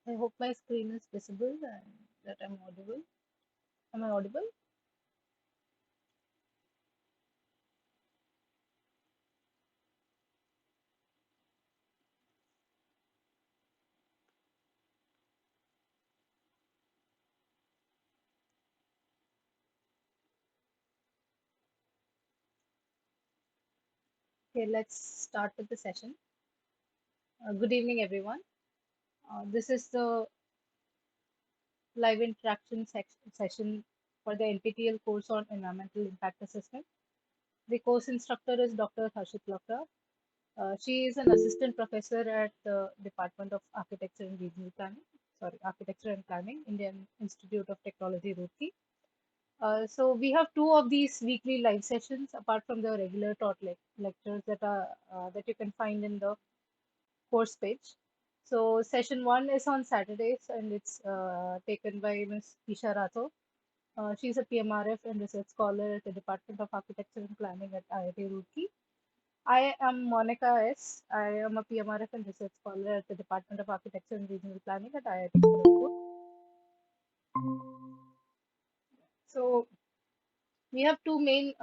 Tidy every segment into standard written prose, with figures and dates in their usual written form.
I hope my screen is visible and that I'm audible. Am I audible? Okay, let's start with the session. Good evening, everyone. This is the live interaction session for the NPTEL course on environmental impact assessment. The course instructor is Dr. Harshit Lakra. She is an assistant professor at the Department of Architecture and Regional Planning, Architecture and Planning, Indian Institute of Technology, Roorkee. So we have two of these weekly live sessions apart from the regular taught lectures that you can find in the course page. So session one is on Saturdays and it's taken by Ms. Isha Rathore. She's a PMRF and research scholar at the Department of Architecture and Planning at IIT Roorkee. I am Monica S. I am a PMRF and research scholar at the Department of Architecture and Regional Planning at IIT Kharagpur. So we have two main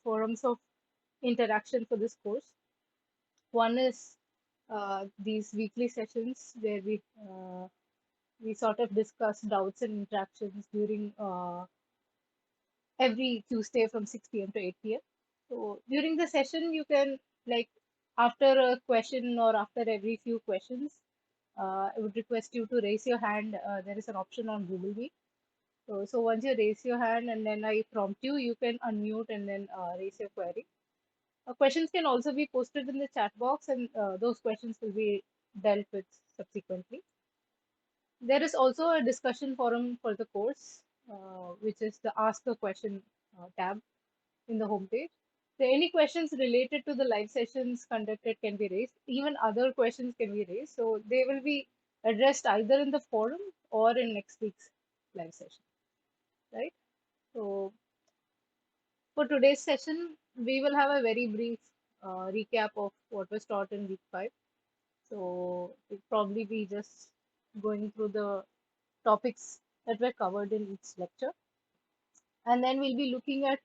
forums of interaction for this course. One is these weekly sessions where we sort of discuss doubts and interactions during every Tuesday from 6 p.m. to 8 p.m. So during the session, you can like after a question or after every few questions, I would request you to raise your hand. There is an option on Google Meet. So once you raise your hand and then I prompt you, you can unmute and then raise your query. Questions can also be posted in the chat box and those questions will be dealt with subsequently. There is also a discussion forum for the course, which is the Ask a Question tab in the homepage. So any questions related to the live sessions conducted can be raised. Even other questions can be raised. So they will be addressed either in the forum or in next week's live session, right? So for today's session, we will have a very brief recap of what was taught in week 5. So it'll probably be just going through the topics that were covered in each lecture. And then we'll be looking at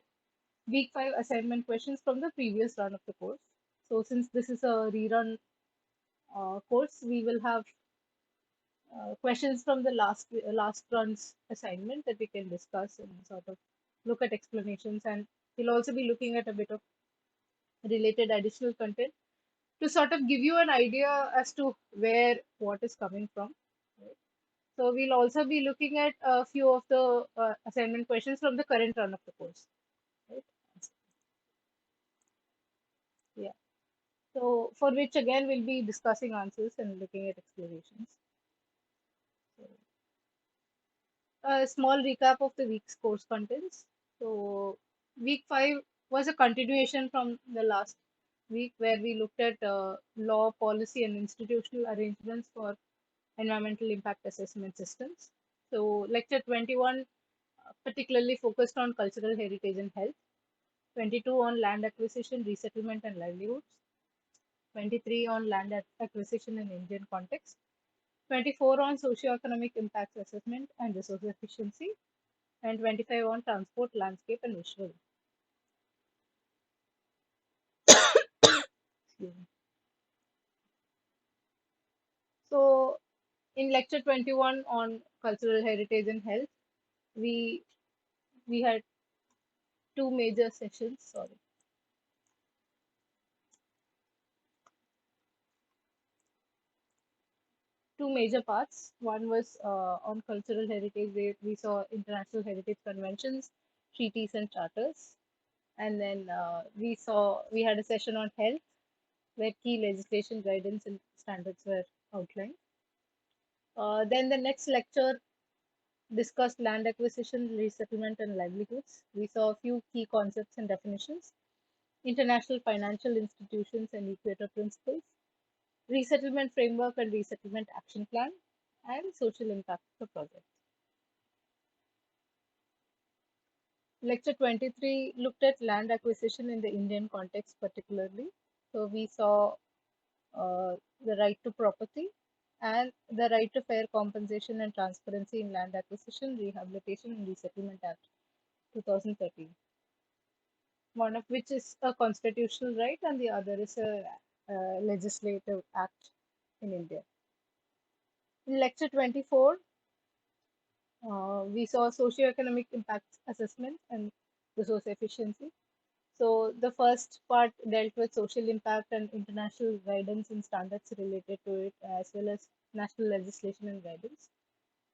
week 5 assignment questions from the previous run of the course. So since this is a rerun course, we will have questions from the last run's assignment that we can discuss and sort of look at explanations. And we'll also be looking at a bit of related additional content to sort of give you an idea as to where what is coming from. Right? So we'll also be looking at a few of the assignment questions from the current run of the course. Right? Yeah. So for which again we'll be discussing answers and looking at explanations. So, a small recap of the week's course contents. So week 5 was a continuation from the last week where we looked at law, policy and institutional arrangements for environmental impact assessment systems. So lecture 21 particularly focused on cultural heritage and health, 22 on land acquisition, resettlement and livelihoods, 23 on land acquisition in Indian context, 24 on socioeconomic impacts assessment and resource efficiency, and 25 on transport, landscape and visual. Excuse me. So in lecture 21 on cultural heritage and health, we we had two major sessions, two major parts. One was on cultural heritage, where we saw international heritage conventions, treaties, and charters. And then we had a session on health, where key legislation, guidance, and standards were outlined. Then the next lecture discussed land acquisition, resettlement, and livelihoods. We saw a few key concepts and definitions: international financial institutions and equator principles, resettlement framework and resettlement action plan, and social impact of the project. Lecture 23 looked at land acquisition in the Indian context particularly. So we saw the right to property, and the right to fair compensation and transparency in land acquisition, rehabilitation, and resettlement act 2013, one of which is a constitutional right and the other is a legislative act in India. In lecture 24, we saw socioeconomic impact assessment and resource efficiency. So the first part dealt with social impact and international guidance and standards related to it, as well as national legislation and guidance.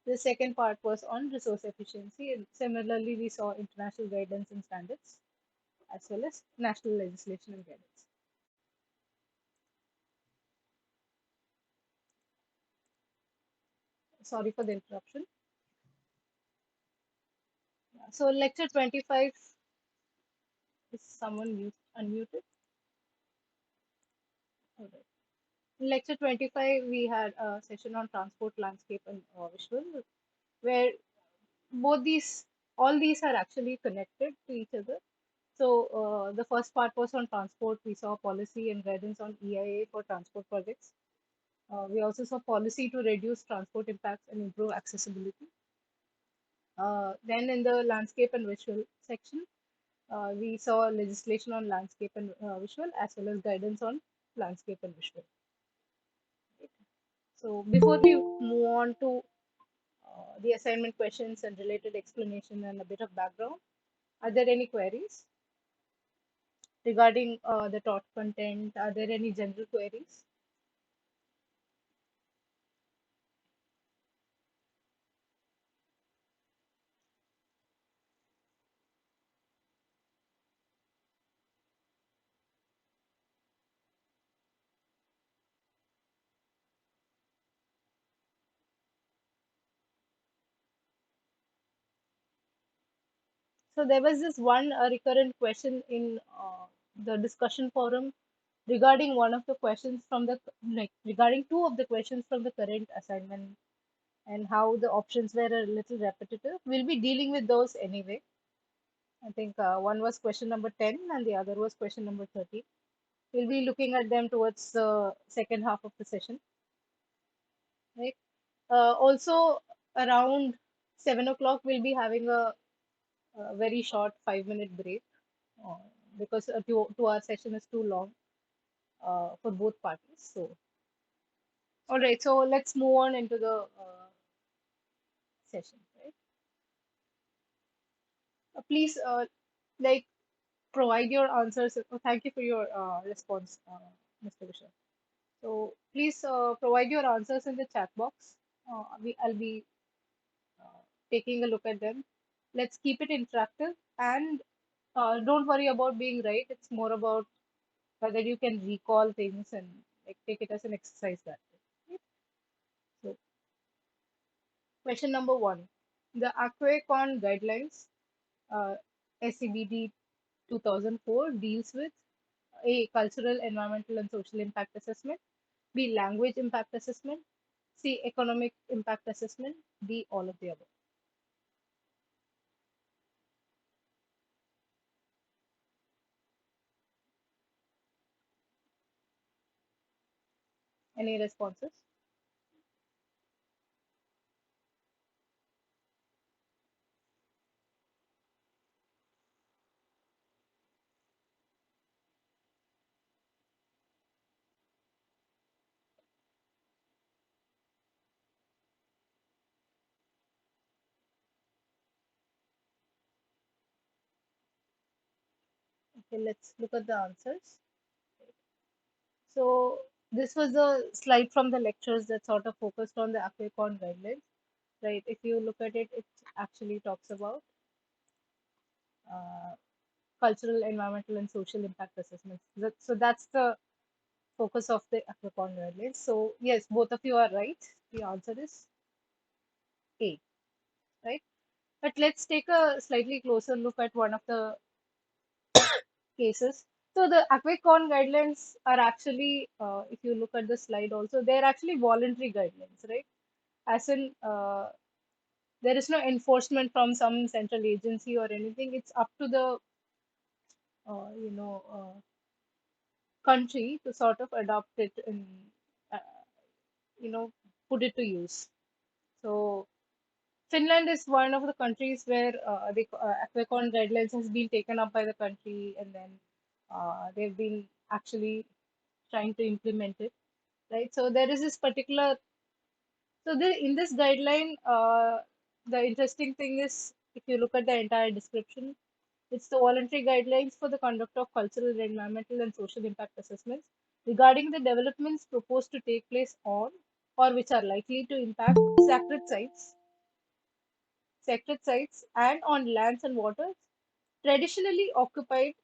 The second part was on resource efficiency, and similarly, we saw international guidance and standards, as well as national legislation and guidance. Sorry for the interruption. So lecture 25, is someone unmuted? All right. In lecture 25, we had a session on transport, landscape, and visual, where both these, all these are actually connected to each other. So the first part was on transport. We saw policy and guidance on EIA for transport projects. We also saw policy to reduce transport impacts and improve accessibility. Then in the landscape and visual section, we saw legislation on landscape and visual, as well as guidance on landscape and visual. So before we move on to the assignment questions and related explanation and a bit of background, are there any queries regarding the taught content? Are there any general queries? So there was this one recurrent question in the discussion forum regarding one of the questions from the, like, regarding two of the questions from the current assignment and how the options were a little repetitive. We'll be dealing with those anyway. I think one was question number 10 and the other was question number 30. We'll be looking at them towards the second half of the session. Right. Also, around 7 o'clock, we'll be having a very short 5-minute break uh, because a 2 hour session is too long for both parties. So, all right, so let's move on into the session. Right. Please, like, provide your answers. Thank you for your response, Mr. Vishal. So please provide your answers in the chat box. I'll be taking a look at them. Let's keep it interactive and don't worry about being right. It's more about whether you can recall things and like take it as an exercise that way. So question number one, the Aquacon guidelines, SCBD 2004 deals with A, cultural, environmental, and social impact assessment, B, language impact assessment, C, economic impact assessment, D, all of the above. Any responses? Okay, let's look at the answers. So this was a slide from the lectures that sort of focused on the Aquacon guidelines, right? If you look at it, it actually talks about uh, cultural, environmental, and social impact assessments. So that's the focus of the Aquacon guidelines. So yes, both of you are right. The answer is A, right? But let's take a slightly closer look at one of the cases. So the Aquacon guidelines are actually, if you look at the slide also, they're actually voluntary guidelines, right? As in, there is no enforcement from some central agency or anything. It's up to the, you know, country to sort of adopt it in, uh, you know, put it to use. So Finland is one of the countries where the Aquacon guidelines has been taken up by the country, and then they've been actually trying to implement it, right? So there is this particular, in this guideline, the interesting thing is if you look at the entire description, it's the voluntary guidelines for the conduct of cultural, environmental, and social impact assessments regarding the developments proposed to take place on or which are likely to impact sacred sites and on lands and waters traditionally occupied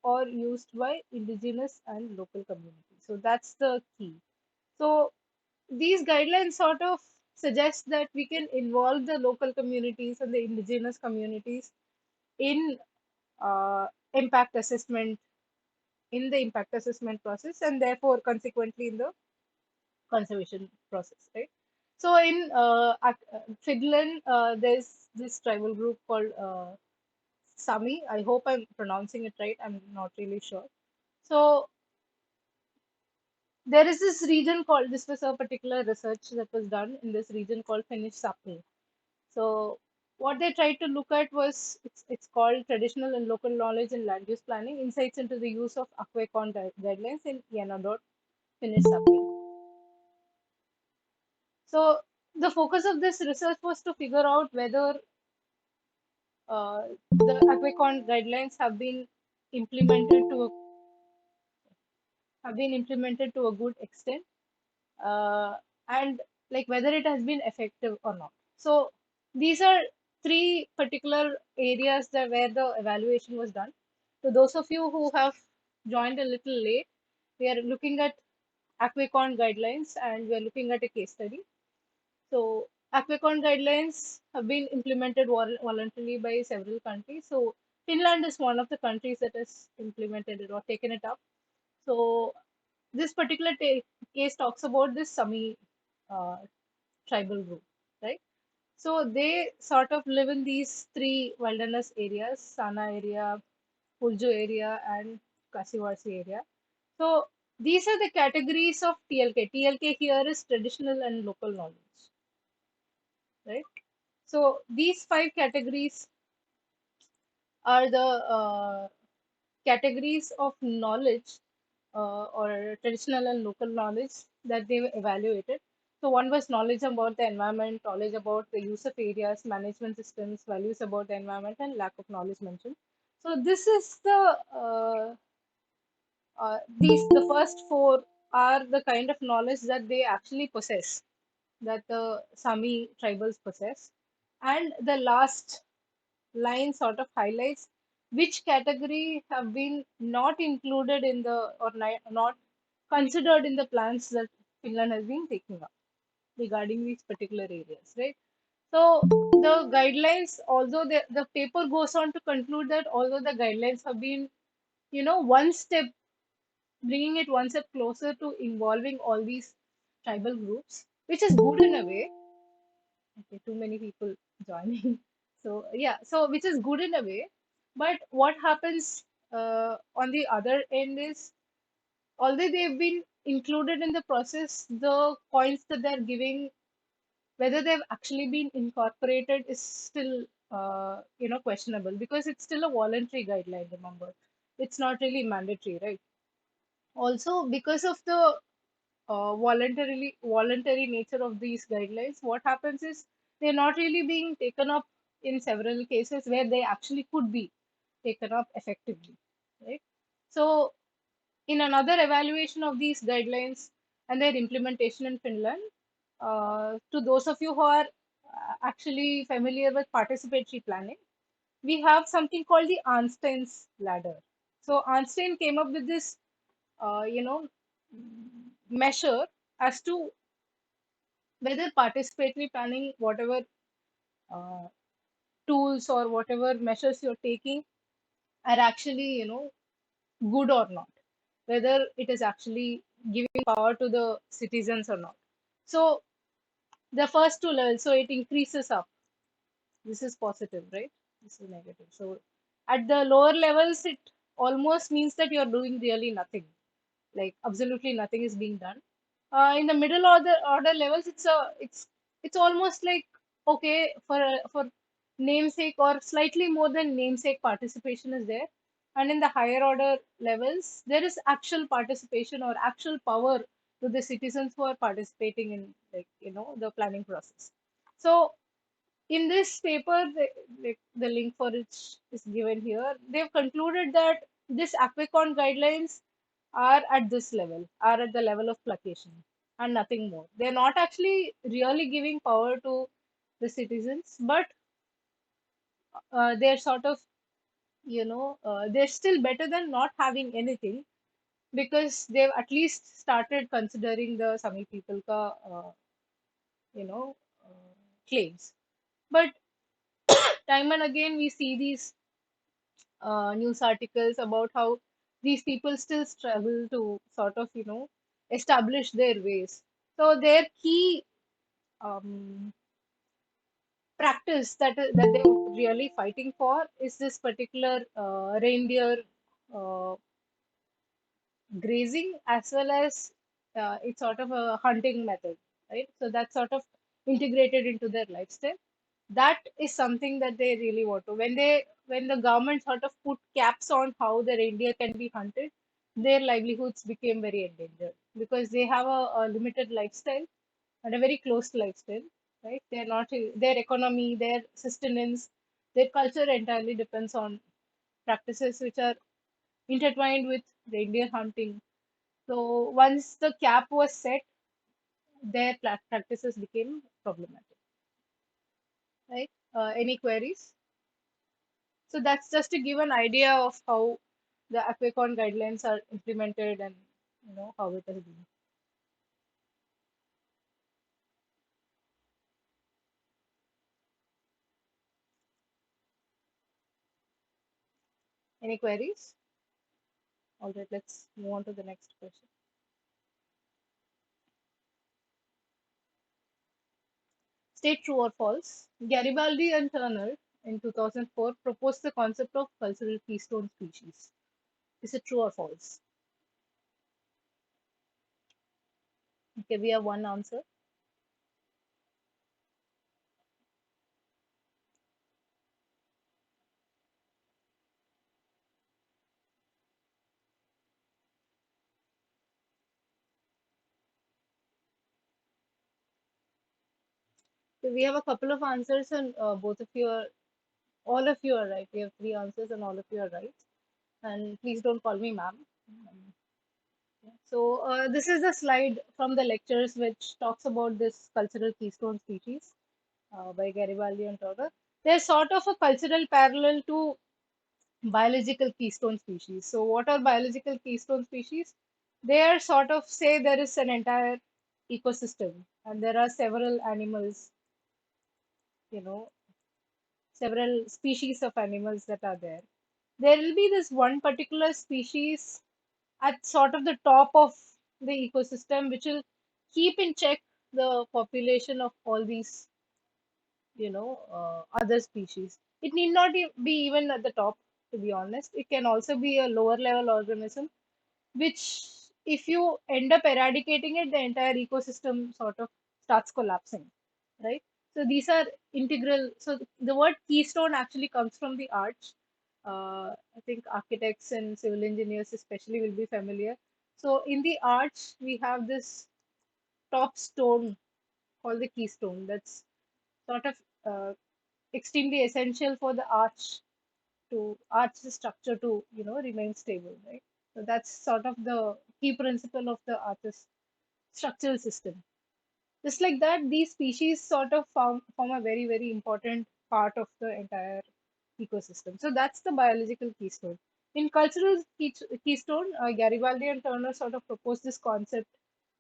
or used by indigenous and local communities. So that's the key. So these guidelines sort of suggest that we can involve the local communities and the indigenous communities in uh, impact assessment impact assessment process, and therefore consequently in the conservation process, right? So in Finland, there's this tribal group called Sami. I hope I'm pronouncing it right. I'm not really sure. So there is this region called, this was a particular research that was done in this region called Finnish Sapmi. So what they tried to look at was, it's called traditional and local knowledge in land use planning, insights into the use of Aquacon guidelines in Yanadot, Finnish Sapmi. So the focus of this research was to figure out whether the Aquacon guidelines implemented to a, have been implemented to a good extent, uh, and like whether it has been effective or not. So these are three particular areas that where the evaluation was done. So those of you who have joined a little late, we are looking at Aquacon guidelines and we are looking at a case study. So Aquacon guidelines have been implemented voluntarily by several countries. So Finland is one of the countries that has implemented it or taken it up. So this particular case talks about this Sami uh, tribal group, right? So they sort of live in these three wilderness areas: Sana area, Pulju area, and Kasivasi area. So these are the categories of TLK. TLK here is traditional and local knowledge, right? So these five categories are the categories of knowledge, or traditional and local knowledge that they evaluated. So one was knowledge about the environment, knowledge about the use of areas, management systems, values about the environment, and lack of knowledge mentioned. So this is the first four are the kind of knowledge that they actually possess, that the Sami tribals possess. And the last line sort of highlights which category have been not included in the, or not considered in the plans that Finland has been taking up regarding these particular areas, right? So the guidelines, although the paper goes on to conclude that although the guidelines have been, one step, bringing it one step closer to involving all these tribal groups, which is good in a way. Okay, too many people joining. So yeah, so which is good in a way, but what happens on the other end is, although they've been included in the process, the points that they're giving, whether they've actually been incorporated, is still questionable, because it's still a voluntary guideline. Remember, it's not really mandatory, right? Also, because of the voluntary nature of these guidelines, what happens is they're not really being taken up in several cases where they actually could be taken up effectively, right? So in another evaluation of these guidelines and their implementation in Finland, to those of you who are actually familiar with participatory planning, we have something called the Einstein's ladder. So Einstein came up with this uh, you know measure as to whether participatory planning, whatever uh, tools or whatever measures you're taking, are actually, good or not, whether it is actually giving power to the citizens or not. So the first two levels, so it increases up. This is positive, right? This is negative. So at the lower levels, it almost means that you're doing really nothing, like absolutely nothing is being done. In the middle order levels, it's almost like okay for namesake or slightly more than namesake participation is there, and in the higher order levels, there is actual participation or actual power to the citizens who are participating in, like, the planning process. So in this paper, the link for it is given here. They've concluded that this Aquicon guidelines are at this level, are at the level of placation and nothing more. They're not actually really giving power to the citizens, but they're sort of, they're still better than not having anything, because they've at least started considering the Sami people ka, you know, claims. But time and again, we see these news articles about how these people still struggle to sort of, establish their ways. So their key practice that they're really fighting for is this particular reindeer uh, grazing, as well as it's sort of a hunting method, right? So that's sort of integrated into their lifestyle. That is something that they really want to. When the government sort of put caps on how the reindeer can be hunted, their livelihoods became very endangered, because they have a limited lifestyle and a very closed lifestyle, right? They're not their economy, their sustenance, their culture entirely depends on practices which are intertwined with reindeer hunting. So once the cap was set, their practices became problematic, right? Any queries? So that's just to give an idea of how the Aquacon guidelines are implemented, and how it has been. Any queries? All right, let's move on to the next question. State true or false. Garibaldi and Turner in 2004 proposed the concept of cultural keystone species. Is it true or false? Okay, we have one answer. So we have a couple of answers, and all of you are right. We have three answers, and all of you are right. And please don't call me ma'am. So this is the slide from the lectures which talks about this cultural keystone species by Garibaldi and Turner. They're sort of a cultural parallel to biological keystone species. So what are biological keystone species? They are sort of, say there is an entire ecosystem and there are several animals, you know, several species of animals that are there. There will be this one particular species at sort of the top of the ecosystem, which will keep in check the population of all these, other species. It need not be even at the top, to be honest. It can also be a lower level organism, which, if you end up eradicating it, the entire ecosystem sort of starts collapsing, right? So these are integral. So the word keystone actually comes from the arch. I think architects and civil engineers especially will be familiar. So in the arch, we have this top stone called the keystone. That's sort of extremely essential for the arch the structure to remain stable, right? So that's sort of the key principle of the arch's structural system. Just like that, these species sort of form a very, very important part of the entire ecosystem. So that's the biological keystone. In cultural keystone, Garibaldi and Turner sort of proposed this concept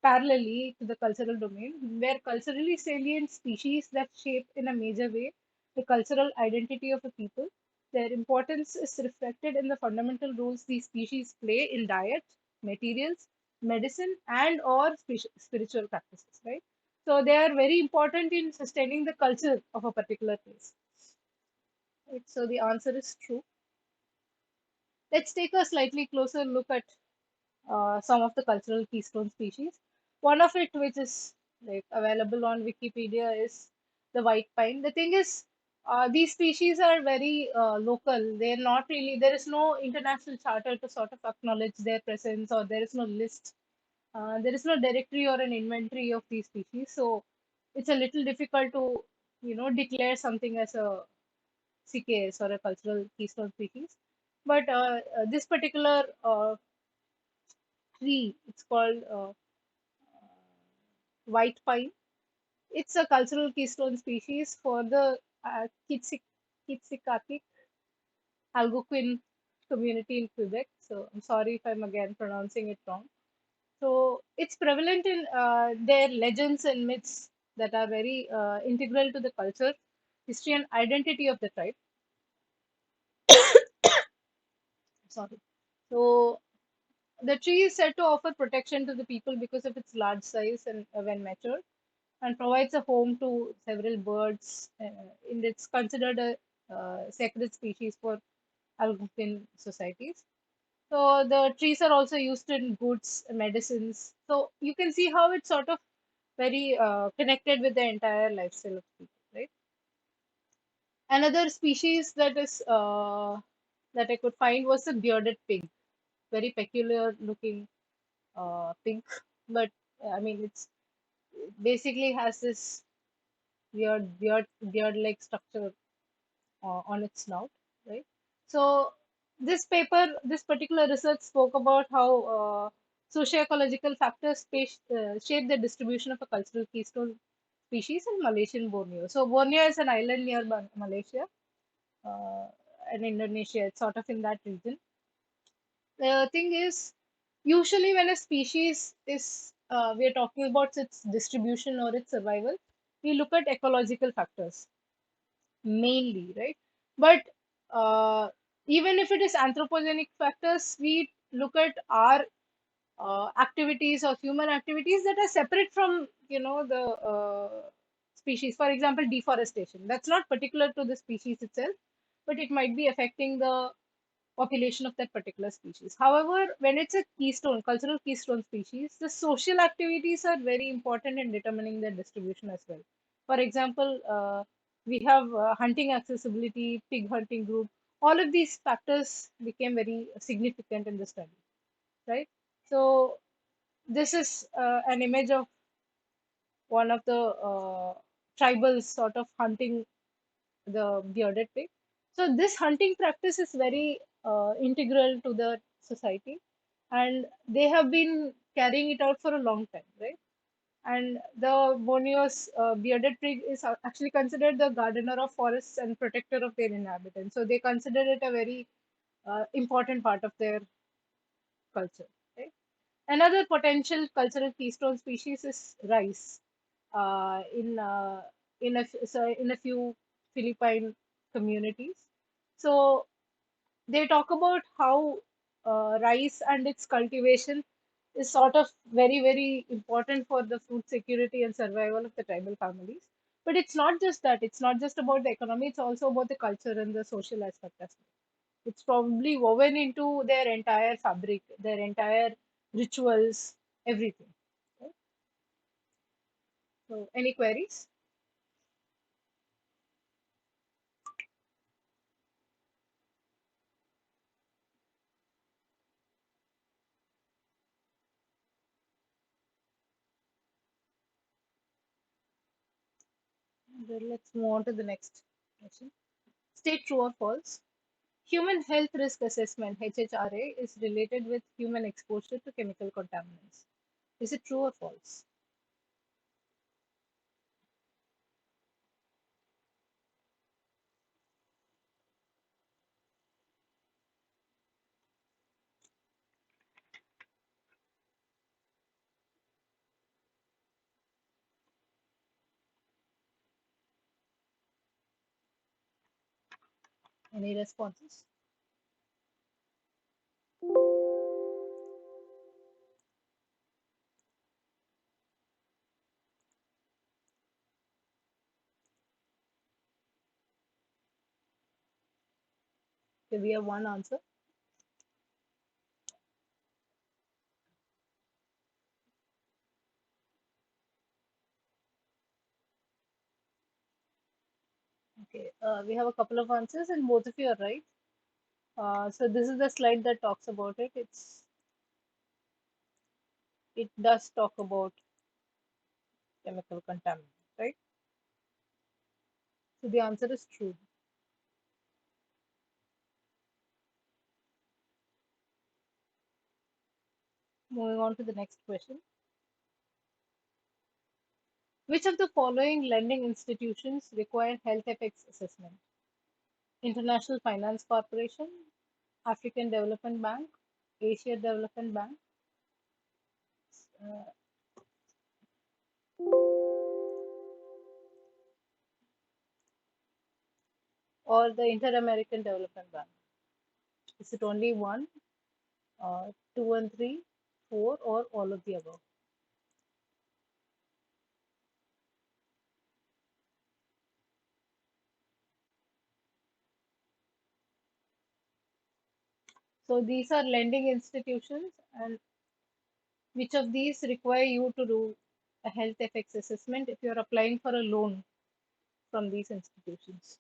parallelly to the cultural domain, where culturally salient species that shape in a major way the cultural identity of a people. Their importance is reflected in the fundamental roles these species play in diet, materials, medicine, and or spiritual practices, right? So they are very important in sustaining the culture of a particular place. Right? So the answer is true. Let's take a slightly closer look at some of the cultural keystone species. One of it, which is like available on Wikipedia, is the white pine. The thing is, these species are very local. They're not really. There is no international charter to sort of acknowledge their presence, or there is no list. There is no directory or an inventory of these species. So it's a little difficult to, declare something as a CKS or a cultural keystone species. But this particular tree, it's called white pine. It's a cultural keystone species for the Kitsikatik Algonquin community in Quebec. So I'm sorry if I'm again pronouncing it wrong. So it's prevalent in their legends and myths that are very integral to the culture, history, and identity of the tribe. Sorry. So the tree is said to offer protection to the people because of its large size and when matured, and provides a home to several birds. And it's considered a sacred species for Algonquin societies. So the trees are also used in goods, medicines. So you can see how it's sort of very connected with the entire lifestyle of people, right? Another species that I could find was the bearded pig, very peculiar looking pig, but I mean it basically has this beard like structure on its snout, right? So this particular research spoke about how socio-ecological factors shape the distribution of a cultural keystone species in Malaysian Borneo. So Borneo is an island near Malaysia uh, and Indonesia. It's sort of in that region. The thing is, usually when a species is we are talking about its distribution or its survival, we look at ecological factors mainly, right? But uh, even if it is anthropogenic factors, we look at our activities or human activities that are separate from, the species. For example, deforestation. That's not particular to the species itself, but it might be affecting the population of that particular species. However, when it's a cultural keystone species, the social activities are very important in determining their distribution as well. For example, we have hunting accessibility, pig hunting group. All of these factors became very significant in the study, right? So this is an image of one of the tribals sort of hunting the bearded pig. So this hunting practice is very integral to the society, and they have been carrying it out for a long time, right? And the Borneo's bearded pig is actually considered the gardener of forests and protector of their inhabitants. So they consider it a very important part of their culture, right? Another potential cultural keystone species is rice. In a few Philippine communities, so they talk about how rice and its cultivation is sort of very very important for the food security and survival of the tribal families. But it's not just that. It's not just about the economy. It's also about the culture and the social aspect as well. It's probably woven into their entire fabric, their entire rituals, everything. Right? So, any queries? Then let's move on to the next question. State true or false. Human health risk assessment (HHRA) is related with human exposure to chemical contaminants. Is it true or false? Any responses? Okay, we have one answer. Okay, we have a couple of answers, and both of you are right. So this is the slide that talks about it. It does talk about chemical contaminant, right? So the answer is true. Moving on to the next question. Which of the following lending institutions require health effects assessment? International Finance Corporation, African Development Bank, Asia Development Bank, uh, or the Inter-American Development Bank? Is it only one, two and three, four, or all of the above? So these are lending institutions, and which of these require you to do a health effects assessment if you're applying for a loan from these institutions?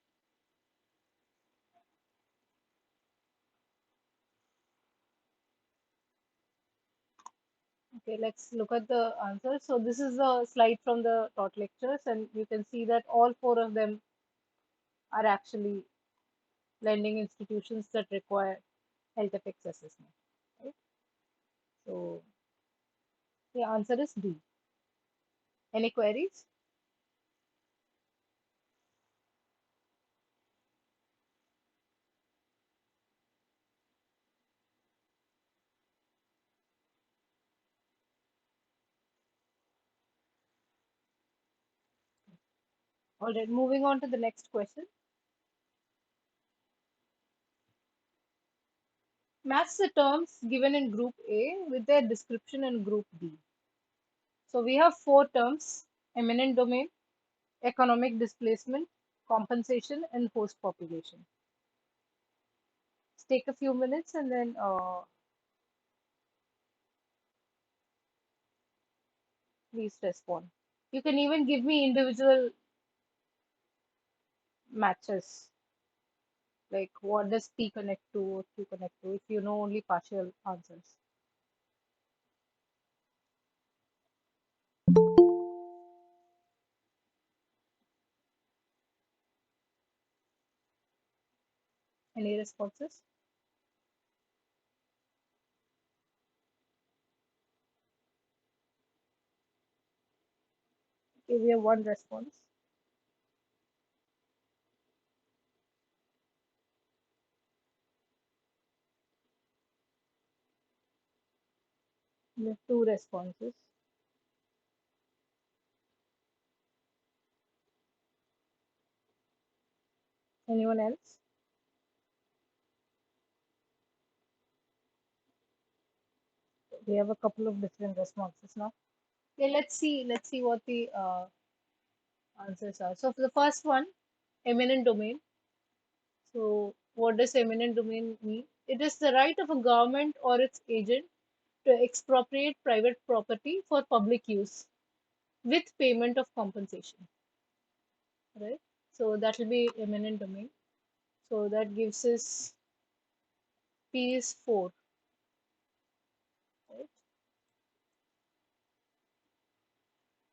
Okay, let's look at the answer. So this is a slide from the taught lectures, and you can see that all four of them are actually lending institutions that require health effects assessment. Right? So the answer is D. Any queries? All right, moving on to the next question. Match the terms given in group A with their description in group B. So we have four terms: eminent domain, economic displacement, compensation, and host population. Let's take a few minutes and then please respond. You can even give me individual matches, like what does P connect to or Q connect to, if you know only partial answers. Any responses? Okay, we have one response. We have two responses. Anyone else? We have a couple of different responses now. Okay, let's see what the answers are. So for the first one, eminent domain. So what does eminent domain mean? It is the right of a government or its agent to expropriate private property for public use with payment of compensation, right? So that will be eminent domain. So that gives us P is 4, right?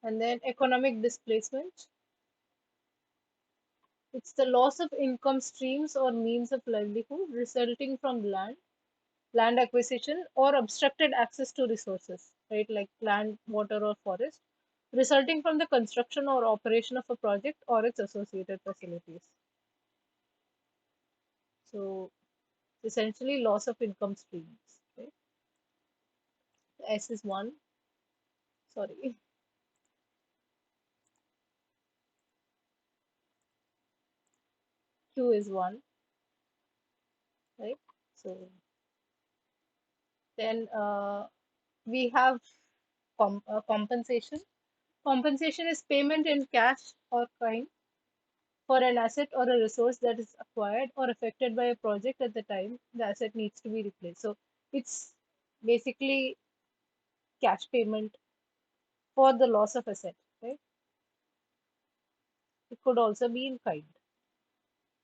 And then economic displacement. It's the loss of income streams or means of livelihood resulting from land acquisition, or obstructed access to resources, right? Like land, water, or forest, resulting from the construction or operation of a project or its associated facilities. So essentially loss of income streams, right? S is 1, sorry. Q is 1, right? So then we have compensation. Compensation is payment in cash or kind for an asset or a resource that is acquired or affected by a project at the time the asset needs to be replaced. So it's basically cash payment for the loss of asset, right? It could also be in kind.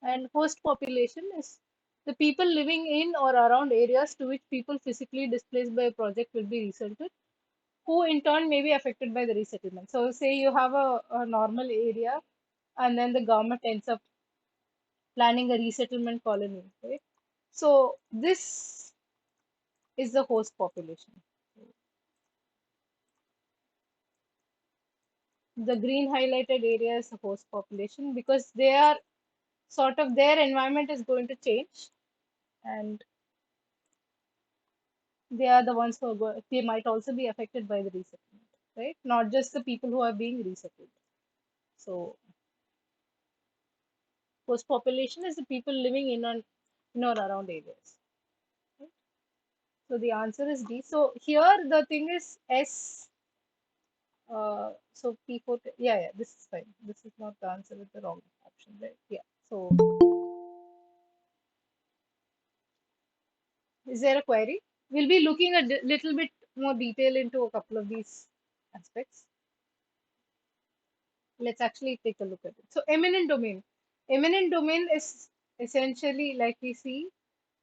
And host population is the people living in or around areas to which people physically displaced by a project will be resettled, who in turn may be affected by the resettlement. So, say you have a normal area, and then the government ends up planning a resettlement colony, right? So, this is the host population. The green highlighted area is the host population because they are sort of their environment is going to change, and they are the ones who are they might also be affected by the resettlement, right? Not just the people who are being resettled. So host population is the people living in or around areas. Right? So the answer is D. So here the thing is S. So P4. Yeah, yeah. This is fine. This is not the answer with the wrong option, right? Yeah. So is there a query? We'll be looking a little bit more detail into a couple of these aspects. Let's actually take a look at it. So eminent domain. Eminent domain is essentially, like we see,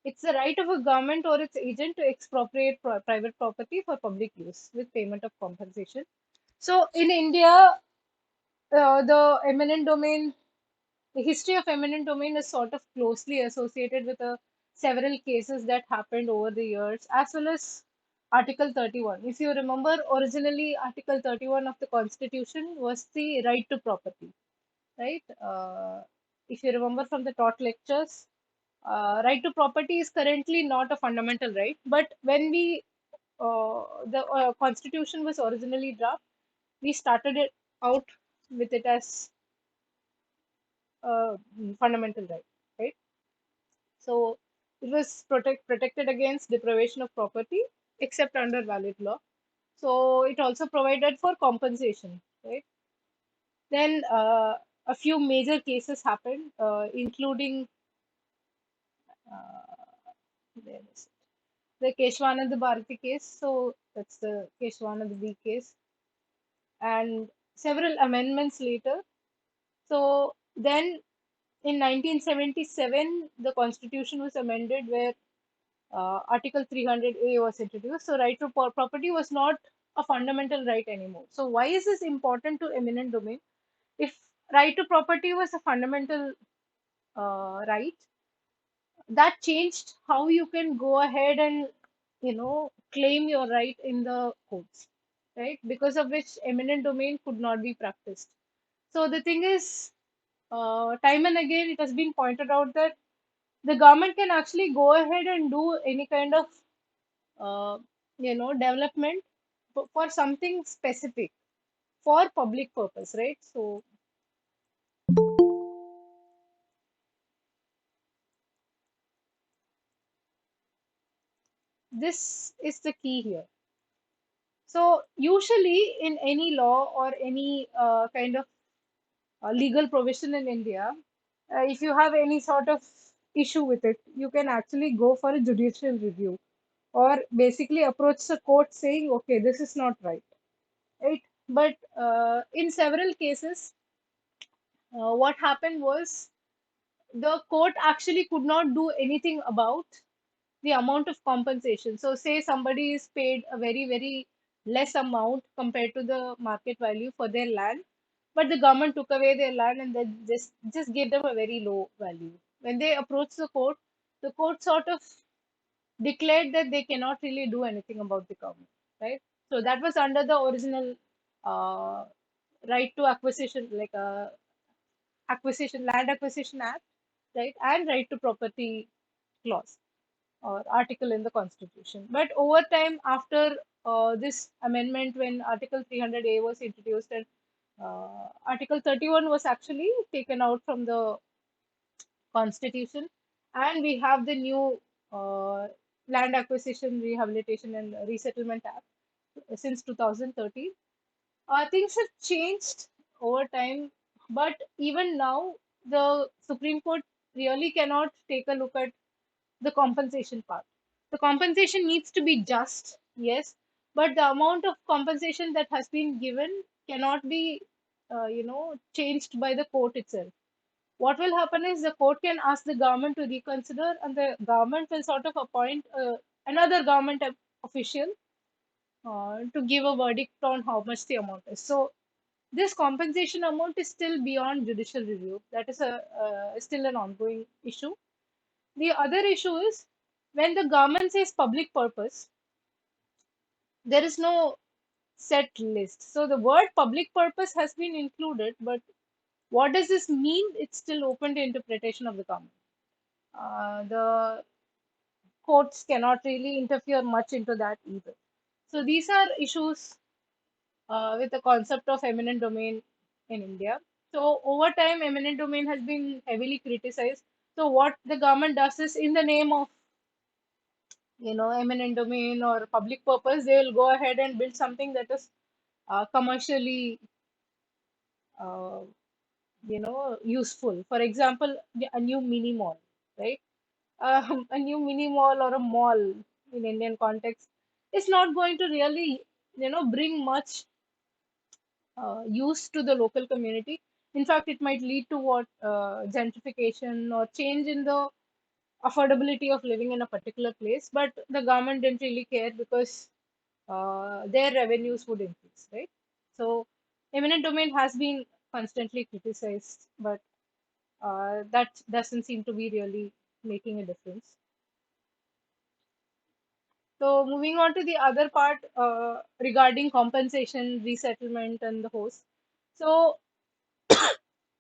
it's the right of a government or its agent to expropriate private property for public use with payment of compensation. So in India, the eminent domain, the history of eminent domain is sort of closely associated with several cases that happened over the years, as well as Article 31. If you remember, originally Article 31 of the Constitution was the right to property, right? If you remember from the taught lectures, right to property is currently not a fundamental right, but when the Constitution was originally drafted, we started it out with it as a fundamental right, right? So it was protected against deprivation of property except under valid law. So it also provided for compensation, right? Then a few major cases happened, including where is it? The Keshwanand Bharati case. So that's the Keshwanand B case, and several amendments later. So then in 1977, the constitution was amended where Article 300A was introduced. So right to property was not a fundamental right anymore. So why is this important to eminent domain? If right to property was a fundamental right, that changed how you can go ahead and claim your right in the courts, right? Because of which eminent domain could not be practiced. So the thing is, time and again it has been pointed out that the government can actually go ahead and do any kind of uh, development for something specific for public purpose, right? So this is the key here. So usually in any law or any kind of legal provision in India, if you have any sort of issue with it, you can actually go for a judicial review or basically approach the court saying, okay, this is not right, right? But in several cases, what happened was the court actually could not do anything about the amount of compensation. So, say somebody is paid a very, very less amount compared to the market value for their land, but the government took away their land and then just gave them a very low value. When they approached the court sort of declared that they cannot really do anything about the government, right? So that was under the original uh, right to acquisition, like land acquisition act, right, and right to property clause or article in the constitution. But over time, after this amendment, when Article 300A was introduced and Article 31 was actually taken out from the constitution, and we have the new land acquisition, rehabilitation, and resettlement act since 2013. Things have changed over time, but even now, the Supreme Court really cannot take a look at the compensation part. The compensation needs to be just, yes, but the amount of compensation that has been given cannot be, changed by the court itself. What will happen is the court can ask the government to reconsider, and the government will sort of appoint another government official to give a verdict on how much the amount is. So this compensation amount is still beyond judicial review. That is a still an ongoing issue. The other issue is when the government says public purpose, there is no set list. So the word public purpose has been included, but what does this mean? It's still open to interpretation of the government. The courts cannot really interfere much into that either. So these are issues with the concept of eminent domain in India. So over time, eminent domain has been heavily criticized. So what the government does is, in the name of eminent domain or public purpose, they will go ahead and build something that is commercially uh, useful. For example, a new mini mall, right? A new mini mall or a mall in Indian context is not going to really bring much use to the local community. In fact, it might lead to what gentrification or change in the affordability of living in a particular place. But the government didn't really care because their revenues would increase, right? So eminent domain has been constantly criticized, but that doesn't seem to be really making a difference. So moving on to the other part regarding compensation, resettlement, and the host. So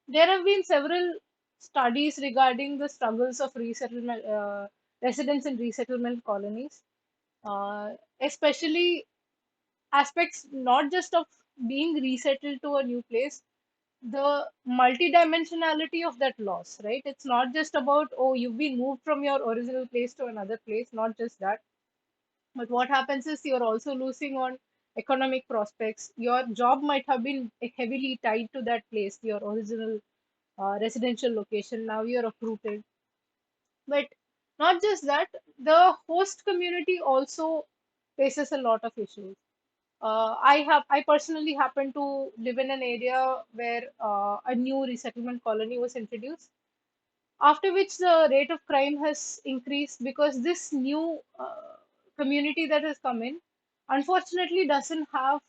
there have been several studies regarding the struggles of resettlement residents in resettlement colonies, especially aspects not just of being resettled to a new place, the multidimensionality of that loss, right? It's not just about, oh, you've been moved from your original place to another place, not just that. But what happens is you're also losing on economic prospects. Your job might have been heavily tied to that place, your original residential location. Now you're uprooted. But not just that, the host community also faces a lot of issues. I personally happen to live in an area where a new resettlement colony was introduced, after which the rate of crime has increased because this new community that has come in, unfortunately, doesn't have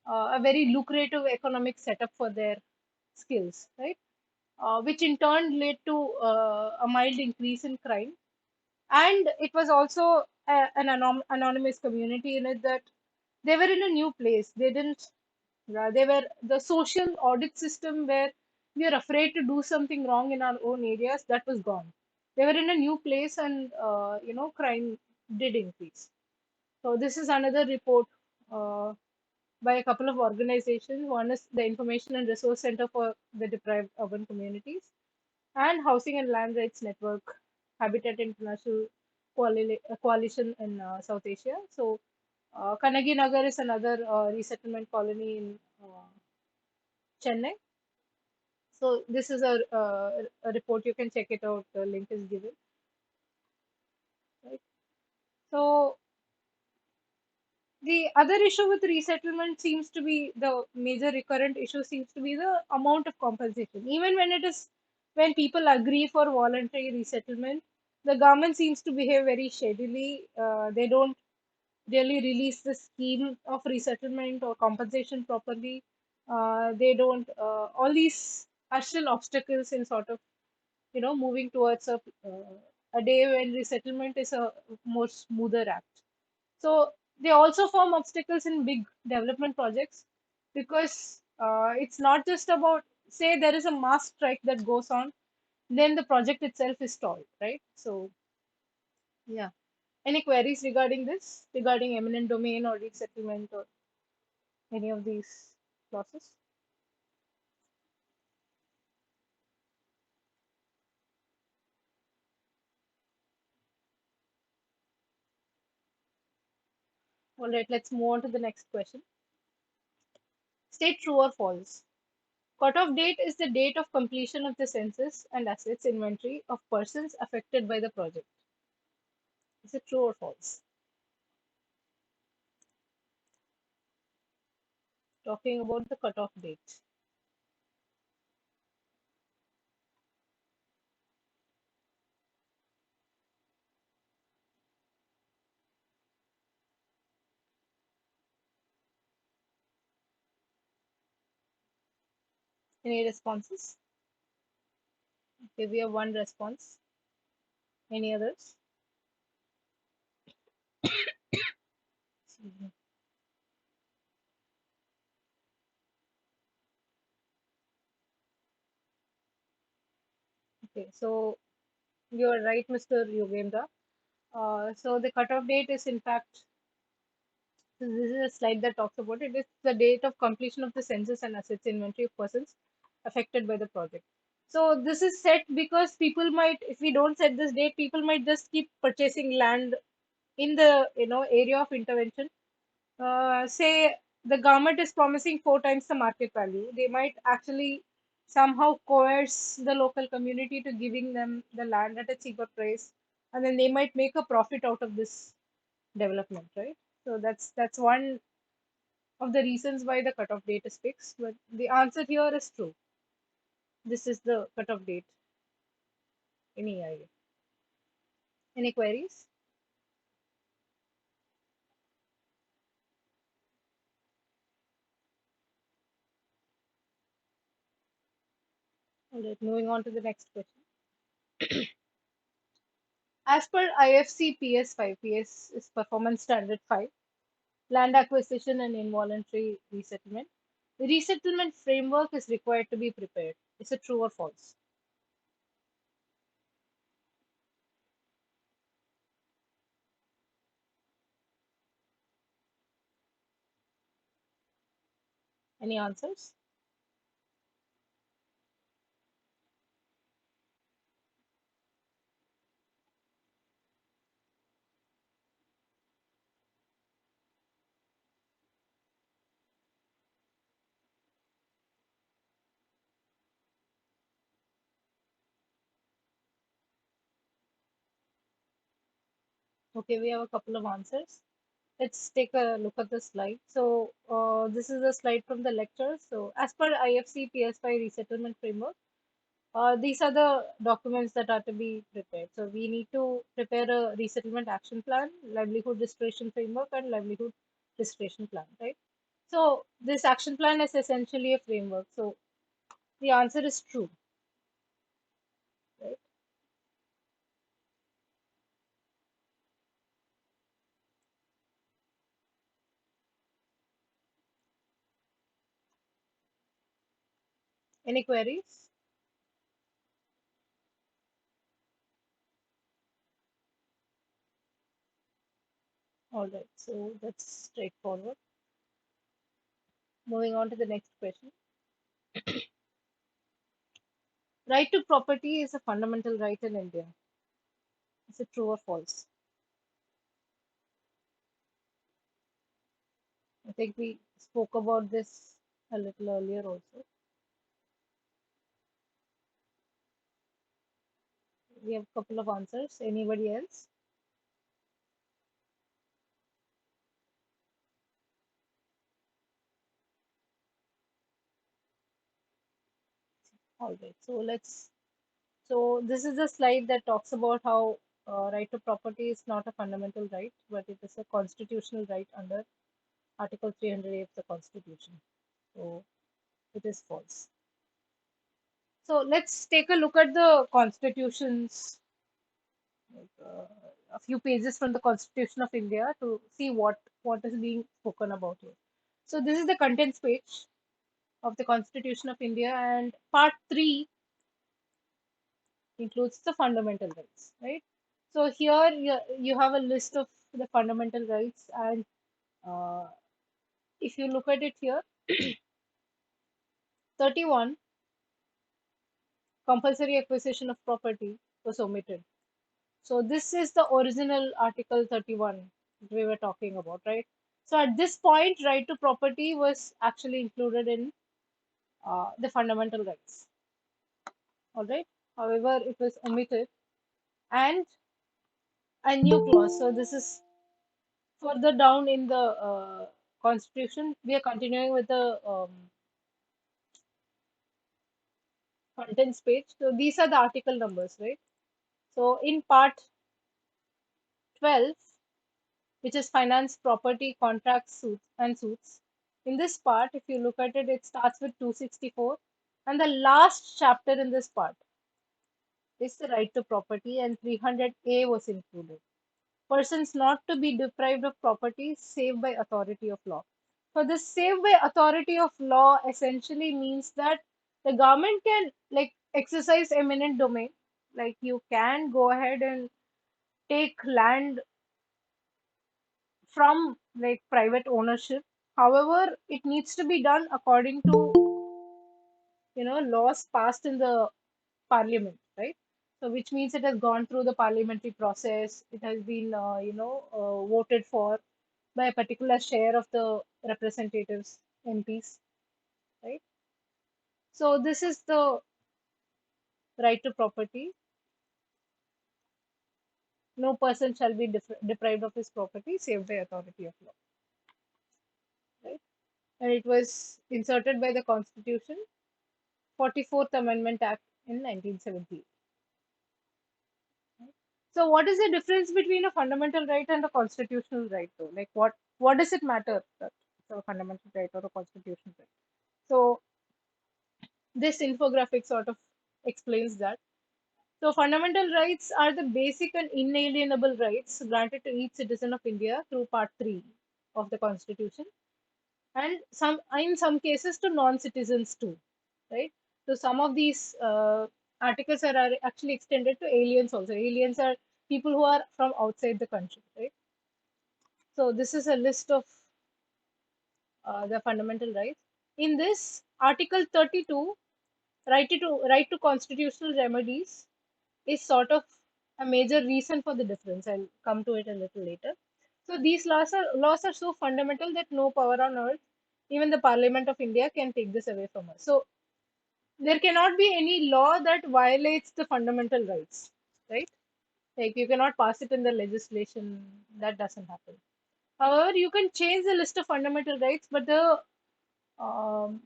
a very lucrative economic setup for their skills, right? Which in turn led to a mild increase in crime. And it was also an anonymous community in it, that they were in a new place. They didn't, they were the social audit system where we are afraid to do something wrong in our own areas, that was gone. They were in a new place, and crime did increase. So this is another report uh, by a couple of organizations. One is the Information and Resource Center for the Deprived Urban Communities, and Housing and Land Rights Network, Habitat International Coalition in South Asia. So, Kanagi Nagar is another resettlement colony in Chennai. So, this is a report. You can check it out. The link is given. Right. So, the other issue with resettlement seems to be the major recurrent issue seems to be the amount of compensation. Even when people agree for voluntary resettlement, the government seems to behave very shadily. They don't really release the scheme of resettlement or compensation properly. They don't. All these are still obstacles in sort of moving towards a day when resettlement is a more smoother act. So they also form obstacles in big development projects because it's not just about, say, there is a mass strike that goes on, then the project itself is stalled, right? So, yeah. Any queries regarding this, regarding eminent domain or resettlement or any of these clauses? All right, let's move on to the next question. State true or false. Cutoff date is the date of completion of the census and assets inventory of persons affected by the project. Is it true or false? Talking about the cutoff date. Any responses? Okay, we have one response. Any others? Excuse me. Okay, so you're right, Mr. Yogendra. So the cutoff date is in fact, so this is a slide that talks about it. It's the date of completion of the census and assets inventory of persons affected by the project. So this is set because people might, if we don't set this date, people might just keep purchasing land in the area of intervention. Say the government is promising 4 times the market value. They might actually somehow coerce the local community to giving them the land at a cheaper price, and then they might make a profit out of this development, right? So that's one of the reasons why the cutoff date is fixed. But the answer here is true. This is the cutoff date. Any idea? Any queries? All right, moving on to the next question. As per IFC PS5, PS is Performance Standard 5, land acquisition and involuntary resettlement. The resettlement framework is required to be prepared. Is it true or false? Any answers? Okay, we have a couple of answers. Let's take a look at the slide. So, this is a slide from the lecture. So, as per IFC PS5 resettlement framework, these are the documents that are to be prepared. So, we need to prepare a resettlement action plan, livelihood restoration framework, and livelihood restoration plan, right? So, this action plan is essentially a framework. So, the answer is true, right? Any queries? All right, so that's straightforward. Moving on to the next question. Right to property is a fundamental right in India. Is it true or false? I think we spoke about this a little earlier also. We have a couple of answers. Anybody else? All right. So this is a slide that talks about how right to property is not a fundamental right, but it is a constitutional right under Article 308 of the Constitution. So it is false. So let's take a look at the constitutions, like, a few pages from the Constitution of India to see what is being spoken about here. So this is the contents page of the Constitution of India, and Part 3 includes the fundamental rights, right? So here you have a list of the fundamental rights, and uh, if you look at it here, 31, compulsory acquisition of property, was omitted. So this is the original Article 31 that we were talking about, right? So at this point, right to property was actually included in the fundamental rights. All right. However, it was omitted, and a new clause. So this is further down in the constitution. We are continuing with the contents page. So these are the article numbers, right? So in part 12, which is finance, property, contracts, suits, and suits. In this part, if you look at it, it starts with 264, and the last chapter in this part is the right to property, and 300A was included. Persons not to be deprived of property save by authority of law. So this save by authority of law essentially means that the government can like exercise eminent domain. Like you can go ahead and take land from like private ownership. However, it needs to be done according to laws passed in the parliament, right? So which means it has gone through the parliamentary process. It has been voted for by a particular share of the representatives, MPs, right? So this is the right to property. No person shall be deprived of his property save by authority of law, right? And it was inserted by the Constitution, 44th Amendment Act in 1978. So what is the difference between a fundamental right and a constitutional right though? Like what does it matter that it's a fundamental right or a constitutional right? So this infographic sort of explains that. So fundamental rights are the basic and inalienable rights granted to each citizen of India through Part 3 of the Constitution, and some in some cases to non-citizens too, right? So some of these articles are actually extended to aliens also. Aliens are people who are from outside the country, right? So this is a list of the fundamental rights. In this Article 32, right to constitutional remedies is sort of a major reason for the difference. I'll come to it a little later. So these laws are so fundamental that no power on earth, even the Parliament of India, can take this away from us. So there cannot be any law that violates the fundamental rights, right? Like you cannot pass it in the legislation. That doesn't happen. However, you can change the list of fundamental rights, but the um,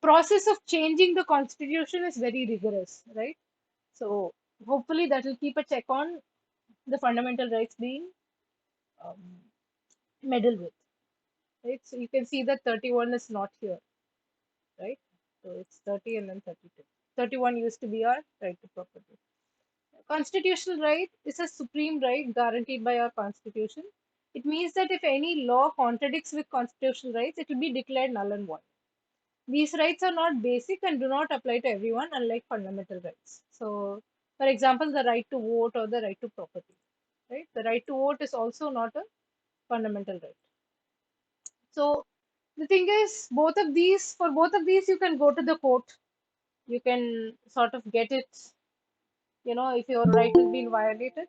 process of changing the constitution is very rigorous, right? So hopefully that will keep a check on the fundamental rights being um, meddled with, right? So you can see that 31 is not here, right? So it's 30 and then 32. 31 used to be our right to property. Constitutional right is a supreme right guaranteed by our constitution. It means that if any law contradicts with constitutional rights, it will be declared null and void. These rights are not basic and do not apply to everyone, unlike fundamental rights. So, for example, the right to vote or the right to property, right? The right to vote is also not a fundamental right. So, the thing is, for both of these, you can go to the court. You can sort of get it, if your right has been violated,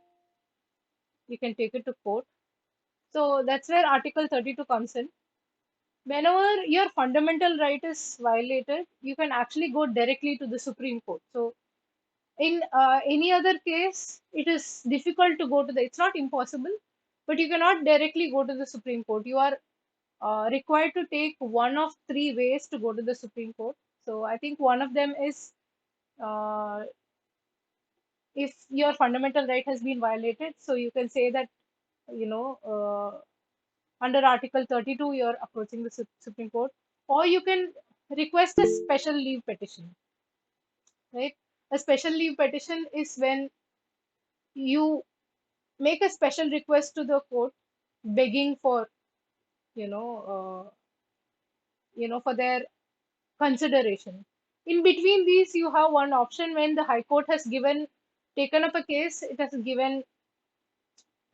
you can take it to court. So, that's where Article 32 comes in. Whenever your fundamental right is violated, you can actually go directly to the Supreme Court. So, in any other case, it is difficult to go to it's not impossible, but you cannot directly go to the Supreme Court. You are required to take one of three ways to go to the Supreme Court. So I think one of them is uh, if your fundamental right has been violated. So you can say that, you know, under Article 32, you're approaching the Supreme Court, or you can request a special leave petition, right? A special leave petition is when you make a special request to the court begging for, you know, for their consideration. In between these, you have one option when the High Court has taken up a case, it has given,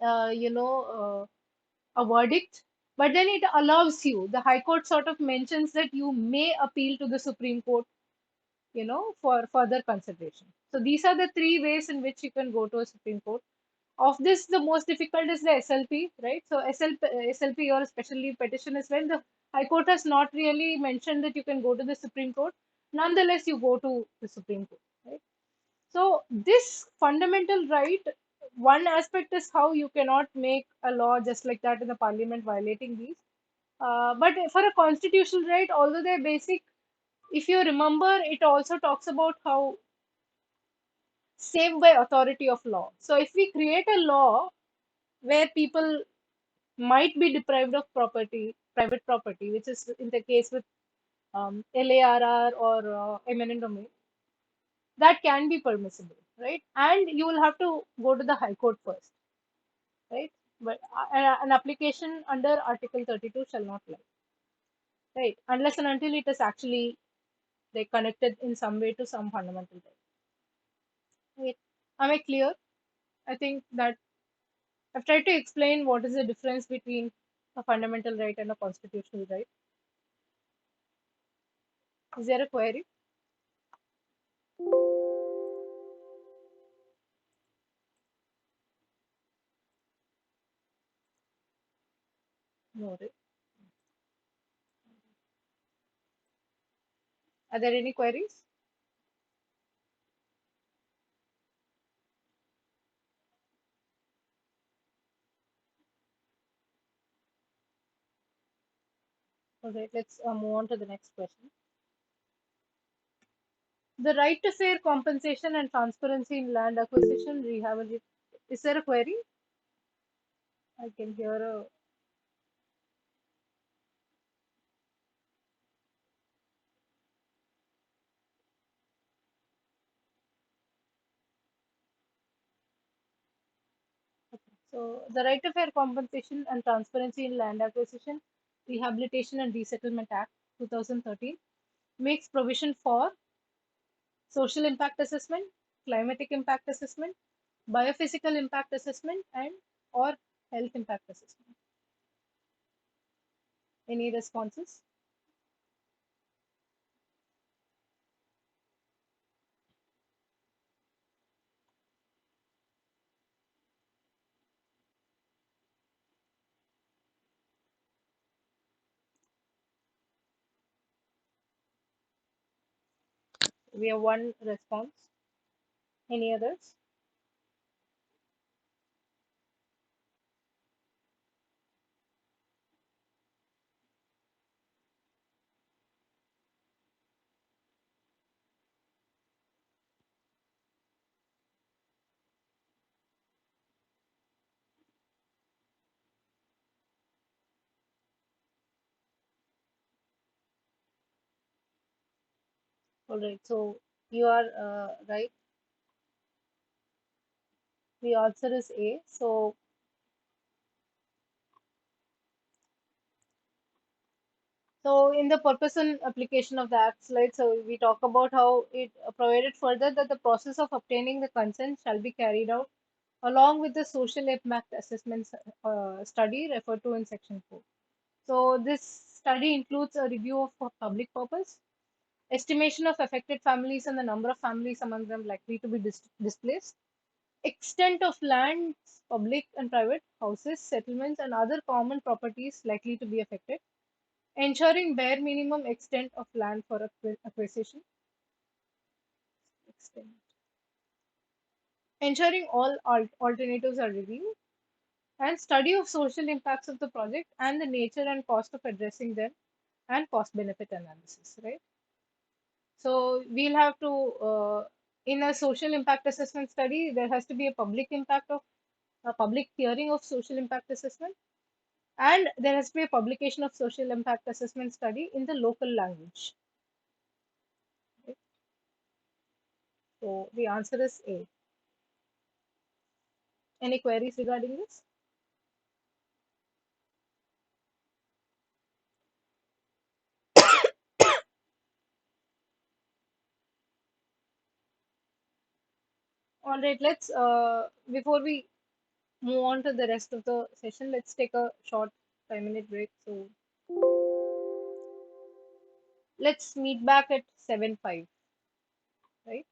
uh, you know, a verdict, but then it allows you, the High Court sort of mentions that you may appeal to the Supreme Court, for further consideration. So these are the three ways in which you can go to a Supreme Court. Of this, the most difficult is the SLP, right? So SLP or special leave petition is when the High Court has not really mentioned that you can go to the Supreme Court, nonetheless you go to the Supreme Court, right? So this fundamental right, one aspect is how you cannot make a law just like that in the parliament violating these. But for a constitutional right, although they're basic, if you remember, it also talks about how saved by authority of law. So if we create a law where people might be deprived of property, private property, which is in the case with LARR or eminent domain, that can be permissible, right? And you will have to go to the High Court first, right? But an application under Article 32 shall not lie, right? Unless and until it is actually like connected in some way to some fundamental right. Right. Am I clear? I think that I've tried to explain what is the difference between a fundamental right and a constitutional right. Is there a query? No, right? Are there any queries? All right, let's move on to the next question. The right to fair compensation and transparency in land acquisition, rehabilitation. Is there a query? I can hear a. So, the Right to Fair Compensation and Transparency in Land Acquisition, Rehabilitation and Resettlement Act 2013 makes provision for social impact assessment, climatic impact assessment, biophysical impact assessment, and or health impact assessment. Any responses? We have one response. Any others? All right. So you are right. The answer is A. So in the purpose and application of the Act slide, so we talk about how it provided further that the process of obtaining the consent shall be carried out along with the social impact assessment study referred to in section 4. So this study includes a review of public purpose, estimation of affected families and the number of families among them likely to be displaced, extent of lands, public and private houses, settlements, and other common properties likely to be affected, ensuring bare minimum extent of land for acquisition, extent. Ensuring all alternatives are reviewed, and study of social impacts of the project and the nature and cost of addressing them, and cost benefit analysis, right? So we'll have to in a social impact assessment study, there has to be a public impact of a public hearing of social impact assessment, and there has to be a publication of social impact assessment study in the local language, right? So the answer is A. Any queries regarding this? All right, let's before we move on to the rest of the session, let's take a short 5-minute break. So let's meet back at 7:05, right?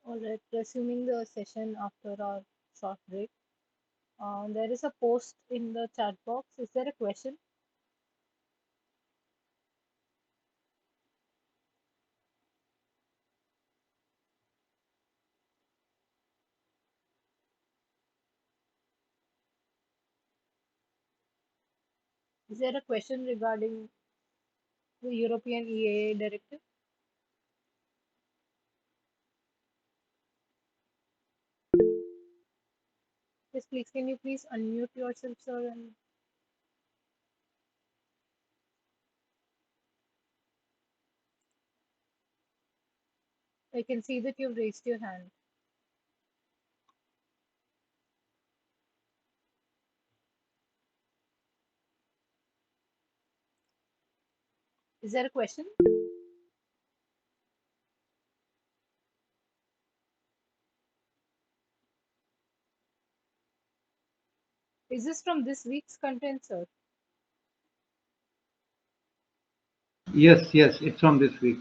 All right, resuming the session after our short break. There is a post in the chat box. Is there a question? Is there a question regarding the European EAA directive? Yes, please. Can you please unmute yourself, sir? And I can see that you've raised your hand. Is there a question? Is this from this week's content, sir? Yes, yes, it's from this week.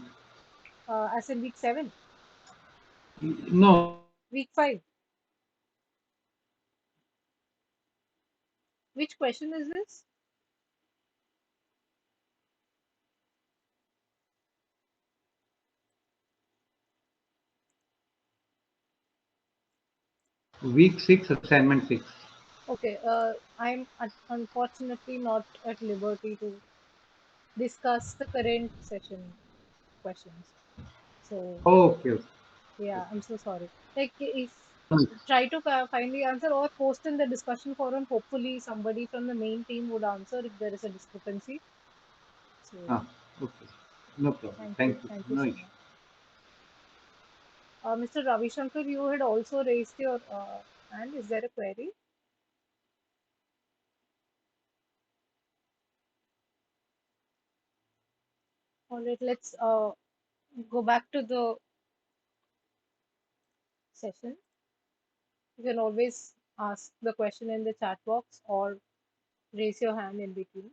As in week 7, No, week 5. Which question is this? week 6, assignment 6. Okay, I'm unfortunately not at liberty to discuss the current session questions. So, Okay, okay. yeah, I'm so sorry. Like, if Hmm. try to find the answer or post in the discussion forum, hopefully somebody from the main team would answer if there is a discrepancy. So, Ah, okay. No problem. thank you. Thank you. Thank you No so issue. much. Mr. Ravi Shankar, you had also raised your hand. Is there a query? All right, let's go back to the session. You can always ask the question in the chat box or raise your hand in between.